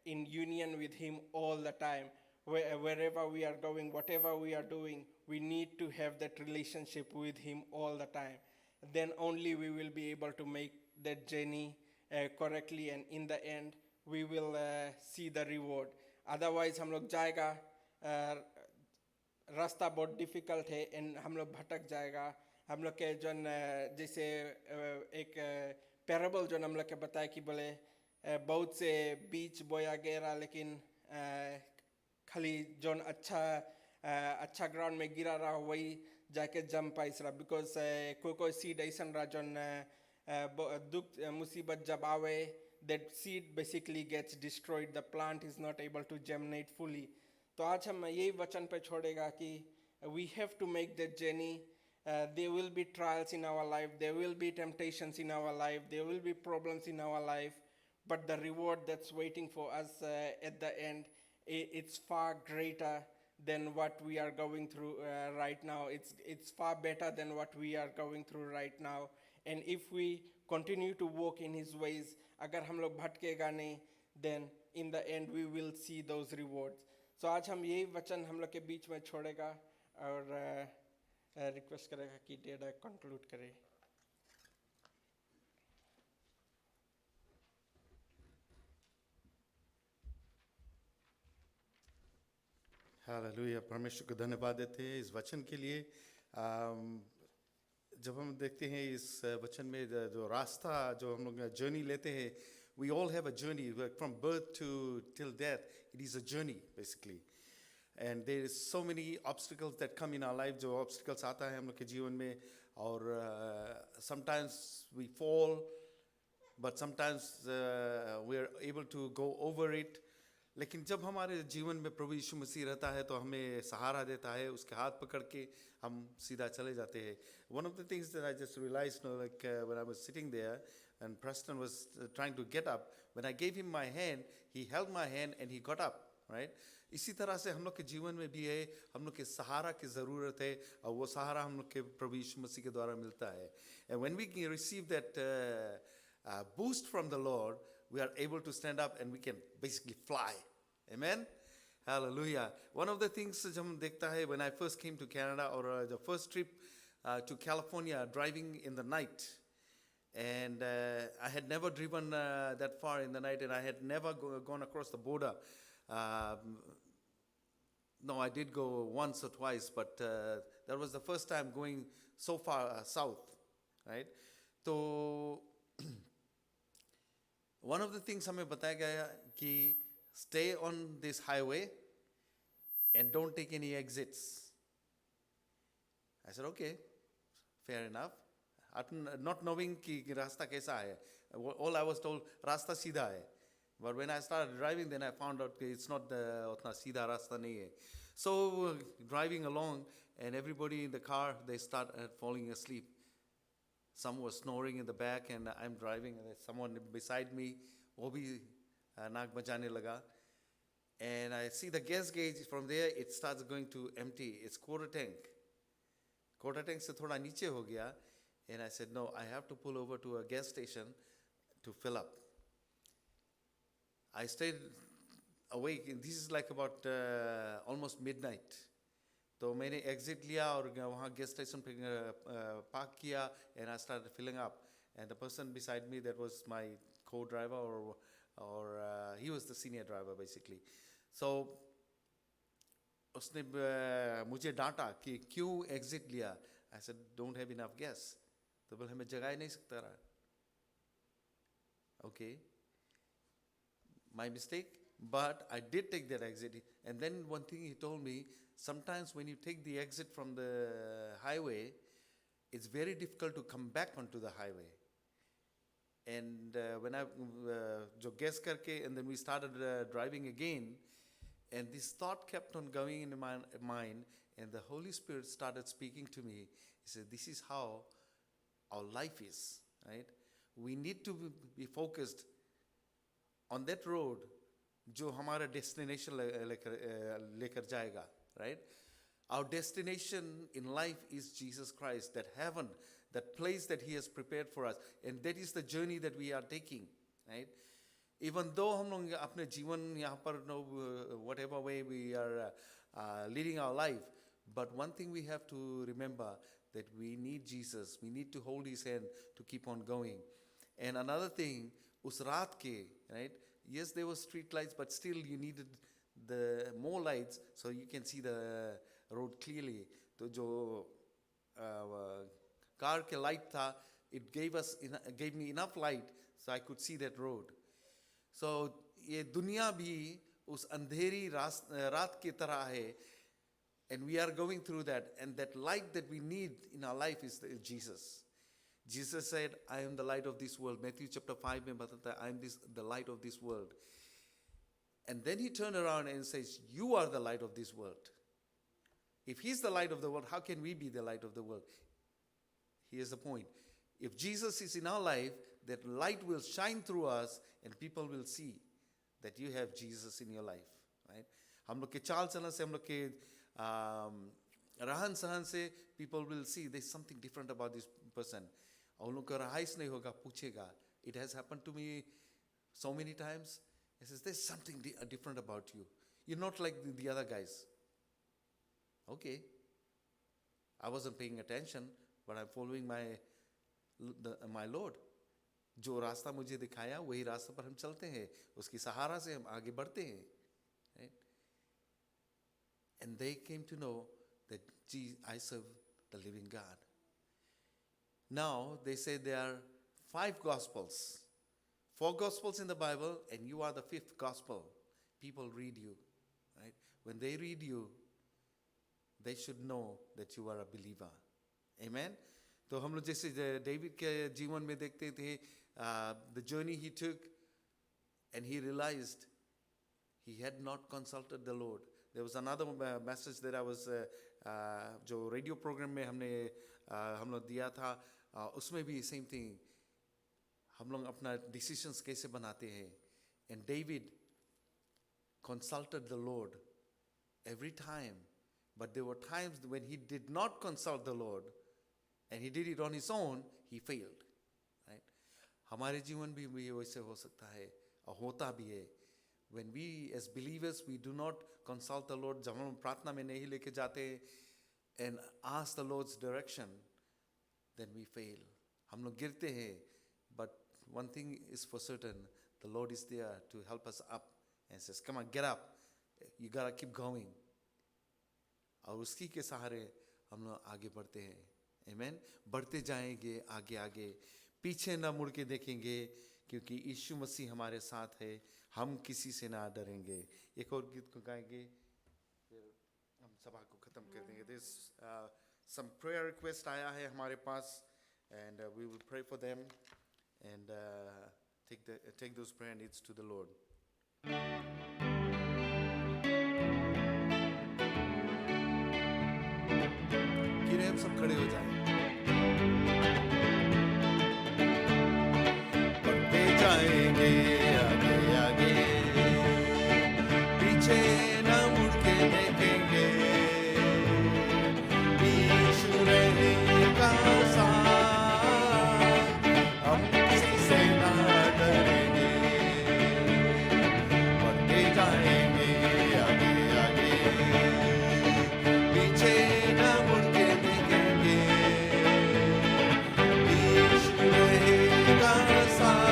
B: in union with him all the time. Wherever we are going, whatever we are doing, we need to have that relationship with him all the time. Then only we will be able to make that journey correctly, and in the end we will see the reward. Otherwise हम लोग जाएगा, रास्ता बहुत difficult है and हम लोग भटक जाएगा. हम लोग के जन जैसे एक पैराबल जो हम लोग के बताया कि बोले बहुत से बीज बोया गया, लेकिन खाली जोन अच्छा ग्राउंड में गिरा रहा वही जाके जम पाइस रहा. बिकॉज कोई सीड ऐसा रहा जोन दुख मुसीबत जब आवे, that seed basically gets destroyed, the plant is not able to germinate fully. तो आज हम यही वचन पे छोड़ेगा कि we have to make that journey. There will be trials in our life, there will be temptations in our life, there will be problems in our life, but the reward that's waiting for us at the end, it's far greater than what we are going through right now. It's far better than what we are going through right now. And if we continue to walk in his ways, अगर हम लोग भटकेगा नहीं, then in the end we will see those rewards. So आज हम यही वचन हम लोग के बीच में छोड़ेगा और रिक्वेस्ट करेगा कि डेडा कंक्लूड करे.
A: हालेलुया. परमेश्वर को धन्यवाद देते हैं इस वचन के लिए. जब हम देखते हैं इस वचन में जो रास्ता जो हम लोग जर्नी लेते हैं, we all have a journey from birth to till death. It is a journey basically, and there is so many obstacles that come in our life. जो obstacles आता है हम लोग के जीवन में, और sometimes we fall, but sometimes we are able to go over it. लेकिन जब हमारे जीवन में प्रभु यीशु मसीह रहता है तो हमें सहारा देता है, उसके हाथ पकड़ के हम सीधा चले जाते हैं. One of the things that I just realized, like when I was sitting there and Preston was trying to get up, when I gave him my hand, he held my hand and he got up, right? इसी तरह से हम लोग के जीवन में भी है, हम लोग के सहारा की ज़रूरत है, और वो सहारा हम लोग के प्रभु यीशु मसीह के द्वारा मिलता है. And when we receive that boost from the Lord, we are able to stand up and we can basically fly. Amen. Hallelujah. One of the things जब हम देखता है, when I first came to Canada, or the first trip to California, driving in the night, and I had never driven that far in the night, and I had never gone across the border. No, I did go once or twice, but that was the first time going so far south, right? So one of the things हमें बताया गया कि stay on this highway and don't take any exits. I said, okay, fair enough. Not knowing कि रास्ता कैसा है. All I was told, रास्ता सीधा है. But when I started driving, then I found out it's not उतना सीधा रास्ता नहीं है. So driving along, and everybody in the car, they start falling asleep. Some were snoring in the back, and I'm driving, and there's someone beside me, वो भी नाक बजाने लगा. And I see the gas gauge from there, it starts going to empty. It's quarter tank. Quarter tank से थोड़ा नीचे हो गया. And I said, no, I have to pull over to a gas station to fill up. I stayed awake. This is like about almost midnight. तो मैंने exit लिया और वहाँ gas station पे park किया, and I started filling up. And the person beside me, that was my co-driver, or he was the senior driver basically. So उसने मुझे डांटा कि क्यों exit लिया. I said, don't have enough gas. तो बोले हमें जगा ही नहीं सकता रहा. Okay, my mistake, but I did take that exit. And then one thing he told me, sometimes when you take the exit from the highway, it's very difficult to come back onto the highway. And when I जो guess करके, and then we started driving again, And this thought kept on going in my mind, and the Holy Spirit started speaking to me. He said, this is how our life is, right? We need to be focused on that road जो हमारा destination लेकर जाएगा, right? Our destination in life is Jesus Christ, that heaven, that place that He has prepared for us, and that is the journey that we are taking, right? Even though हम लोग अपने जीवन यहाँ पर whatever way we are leading our life, but one thing we have to remember, that we need Jesus. We need to hold His hand to keep on going. And another thing, उस रात के, right? Yes, there were street lights, but still you needed the more lights so you can see the road clearly. तो जो car के light था, it gave me enough light so I could see that road. So ये दुनिया भी उस अंधेरी रात की तरह है, and we are going through that, and that light that we need in our life is Jesus. Jesus said, I am the light of this world. Matthew chapter 5 में बताता है, I am the light of this world. And then He turned around and says, you are the light of this world. If He's the light of the world, how can we be the light of the world? Here's the point. If Jesus is in our life, that light will shine through us and people will see that you have Jesus in your life, right? हम लोग के चाल चलन से, हम लोग के रहन सहन से, people will see there's something different about this person. और लोग का रहाइश नहीं होगा, पूछेगा. It has happened to me so many times. He says, there's something different about you. You're not like the other guys. Okay. I wasn't paying attention, but I'm following my Lord. जो रास्ता मुझे दिखाया वही रास्ते पर हम चलते हैं, उसकी सहारा से हम आगे बढ़ते हैं, right? And they came to know that I serve the living God. Now they say there are 5 gospels, 4 gospels in the Bible, and you are the 5th gospel. People read you, right? When they read you, they should know that you are a believer. Amen. तो हम लोग जैसे David के जीवन में देखते थे, the journey he took, and he realized he had not consulted the Lord. There was another message that I was जो radio program में हम लोग दिया था, उसमें भी same thing. हम लोग अपना decisions कैसे बनाते हैं, and David consulted the Lord every time, but there were times when he did not consult the Lord and he did it on his own, he failed, right? हमारे जीवन भी वैसे हो सकता है और होता भी है. When we as believers, we do not consult the Lord, जब हम प्रार्थना में नहीं लेके जाते and ask the Lord's direction, then we fail. हम लोग गिरते हैं, but one thing is for certain, the Lord is there to help us up and says, come on, get up, you gotta keep going. और उसकी के सहारे हम लोग आगे बढ़ते हैं. Amen. बढ़ते जाएंगे आगे आगे, पीछे ना मुड़ के देखेंगे, क्योंकि यीशु मसीह हमारे साथ है, हम किसी से ना डरेंगे. एक और गीत को गाएंगे, फिर हम सभा को खत्म कर देंगे. There's some prayer request आया है हमारे पास, and we will pray for them and take those prayer needs to the Lord. कि हम सब खड़े हो जाएं. बढ़ते जाएंगे आगे आगे, पीछे न मुड़ के देखेंगे, यीशु रहेगा साथ, हम किसी से ना डरेंगे. बढ़ते जाएंगे आगे आगे, पीछे न मुड़ के देखेंगे, यीशु रहेगा साथ,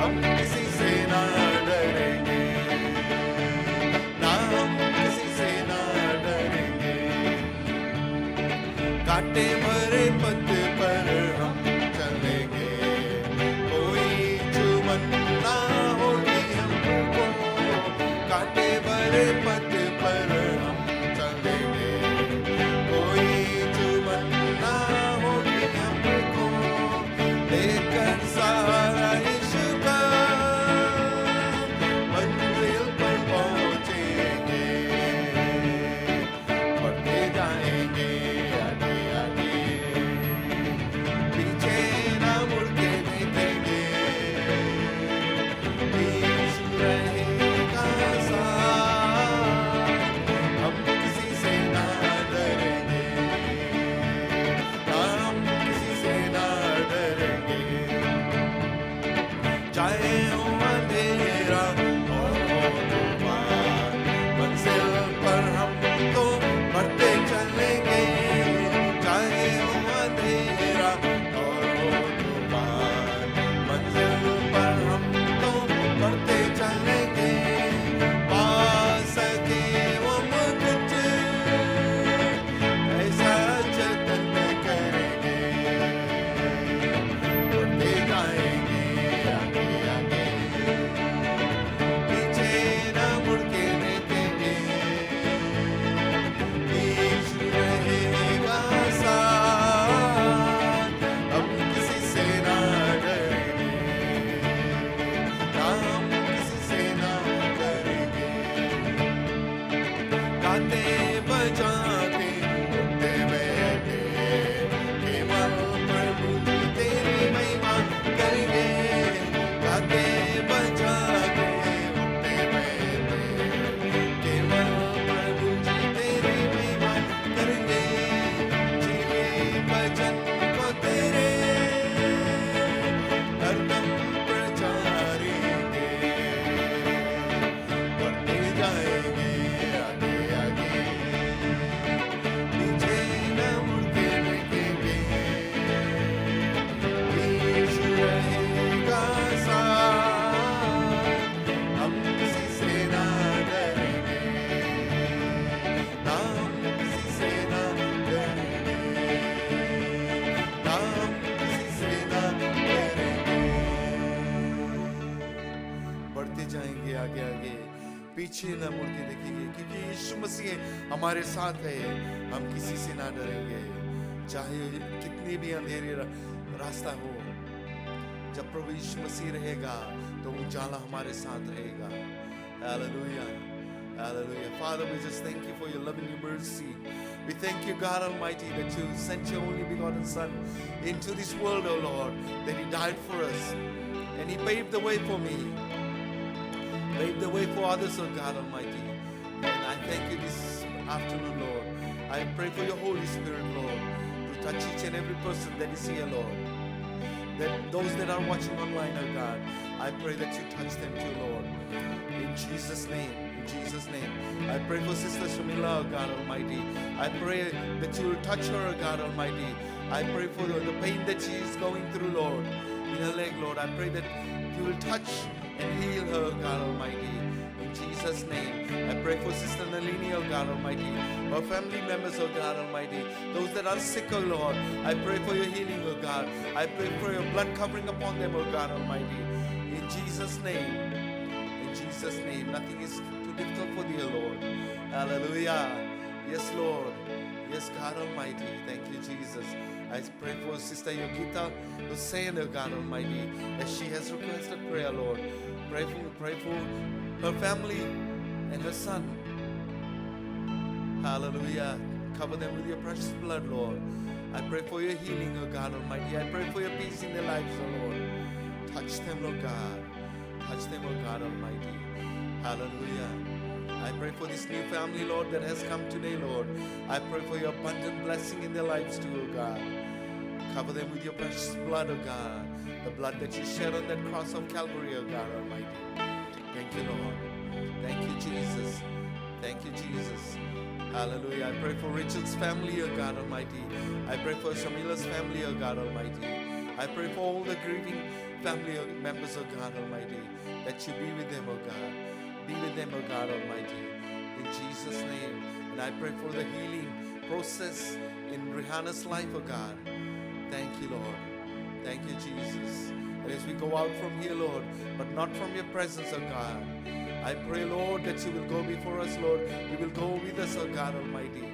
A: हम किसी से ना डरेंगे, ना हम किसी से ना डरेंगे. कांटे भरे पथ पर हम चलेंगे, कोई चुभन ना होगी हमको. कांटे भरे पथ पर हम चलेंगे, कोई चुभन ना होगी हमको. लेकर सहारा यीशु का, मंजिल पर पीछे न मुड़ के देखेंगे, क्योंकि यीशु मसीह हमारे साथ है। हम किसी से ना डरेंगे, चाहे कितनी भी अंधेरी रास्ता हो। जब प्रभु यीशु मसीह रहेगा तो उजाला हमारे साथ रहेगा। Hallelujah, hallelujah. Father, we just thank you for your love and your mercy. We thank you, God Almighty, that you sent your only begotten Son into this world, O Lord, that He died for us, and He paved the way for me, paved the way for others, O God Almighty. And I thank you this afternoon, Lord. I pray for your Holy Spirit, Lord, to touch each and every person that is here, Lord. That those that are watching online, oh God, I pray that you touch them too, Lord. In Jesus' name, in Jesus' name. I pray for Sister Shamila, oh God Almighty. I pray that you will touch her, oh God Almighty. I pray for the pain that she is going through, Lord, in her leg, Lord. I pray that you will touch and heal her, oh God Almighty. In Jesus' name. I pray for Sister Nalini, oh God Almighty. Our family members, oh God Almighty. Those that are sick, oh Lord. I pray for your healing, oh God. I pray for your blood covering upon them, oh God Almighty. In Jesus' name. In Jesus' name. Nothing is too difficult for thee, oh Lord. Hallelujah. Yes, Lord. Yes, God Almighty. Thank you, Jesus. I pray for Sister Yogita Hussain, oh God Almighty, as she has requested prayer, Lord. Pray for her family and her son. Hallelujah. Cover them with your precious blood, Lord. I pray for your healing, oh God Almighty. I pray for your peace in their lives, oh Lord. Touch them, oh God. Touch them, oh God Almighty. Hallelujah. I pray for this new family, Lord, that has come today, Lord. I pray for your abundant blessing in their lives too, oh God. Cover them with your precious blood, oh God. The blood that you shed on that cross of Calvary, oh God Almighty. Thank you, Lord. Thank you, Jesus. Thank you, Jesus. Hallelujah. I pray for Richard's family, oh God Almighty. I pray for Shamila's family, oh God Almighty. I pray for all the grieving family members, oh God Almighty, that you be with them, oh God. Be with them, oh God Almighty. In Jesus' name. And I pray for the healing process in Rihanna's life, oh God. Thank you, Lord. Thank you, Jesus. And as we go out from here, Lord, but not from your presence, oh God, I pray, Lord, that you will go before us, Lord. You will go with us, oh God Almighty,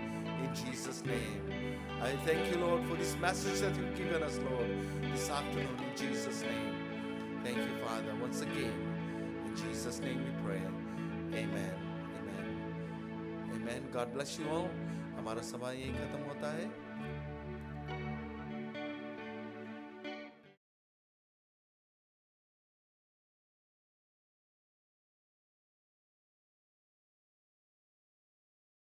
A: in Jesus' name. I thank you, Lord, for this message that you've given us, Lord, this afternoon, in Jesus' name. Thank you, Father, once again. In Jesus' name we pray. Amen. Amen. Amen. God bless you all. हमारा सभा यही खत्म होता है.